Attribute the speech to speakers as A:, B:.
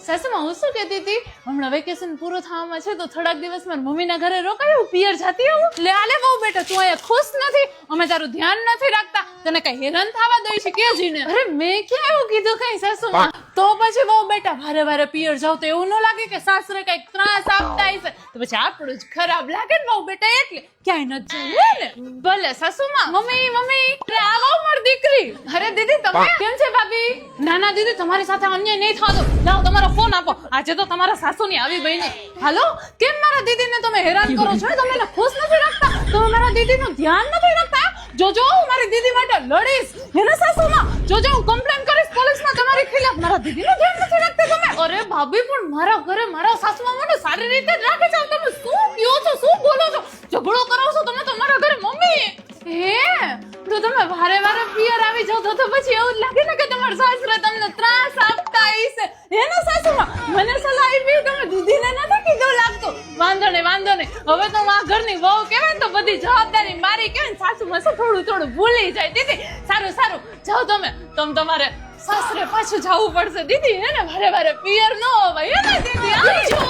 A: સાસુમાં હું શું કહેતી હતી હમણાં વેકેશન પૂરું થવામાં છે તો થોડાક દિવસ મારા મમ્મીના ઘરે રોકાયું પિયર જાતી આવું લે આલે બહુ બેટા તું અહીંયા ખુશ નથી અમે તારું ધ્યાન નથી રાખતા તને કઈ હેરાન થવા દઈ છે કે જીને અરે મેં ક્યાં એવું કીધું કઈ સાસુમાં તો પછી બહુ બેટા વારે વારે પિયર જાવ તો એવું ન લાગે કે સાસરે કઈક ત્રાસ આપતા હશે તો પછી આપણું જ ખરાબ લાગે ને બહુ બેટા એટલે ક્યાંય નથી જવું ને ભલે સાસુમાં મમ્મી મમ્મી અરે આવો મારી દીકરી અરે દીદી તમે કેમ છે ભાભી ના ના દીદી તમારી સાથે અન્યાય નહીં થતો લાવો તમારો ફોન આપો આજે તો તમારા સાસુની આવી બહેની હાલો કેમ મારા દીદીને તમે હેરાન કરો છો તમે એને ખુશ નથી રાખતા તમે મારા દીદીનું ધ્યાન નથી રાખતા જોજો હું મારી દીદી માટે લડીશ એને સાસુમાં જોજો હું કમ્પ્લેન કરીશ પોલીસમાં તમારી ખિલાફ મારા દીદીનું ધ્યાન નથી રાખતા તમે અરે ભાભી પણ મારા ઘરે મારા સાસુમાં મને સારી રીતે જ રાખે છે તમે શું કહો છો શું બોલો છો ઝઘડો કરો છો તમે તમારા ઘરે મમ્મી હે તો તમે વારે વારે પિયર આવી જાવ તો પછી એવું જ લાગે ને કે તમારા સાસરા તમને ત્રાસ આપતા હશે હે ને સાસુમાં મને સલાહ આપી તમે દીદીને નથી કીધું લાગતું વાંધો નહીં હવે તો આ ઘરની વહુ કહેવાય તો બધી જવાબદારી મારી કહેવાય સાસુમાં શું થોડું ભૂલી જાય દીદી સારું જાઓ તમે તમારે સાસરે પાછું જવું પડશે દીદી હે ને વારે વારે પિયર ન હોવાય હે ને દીદી આવજો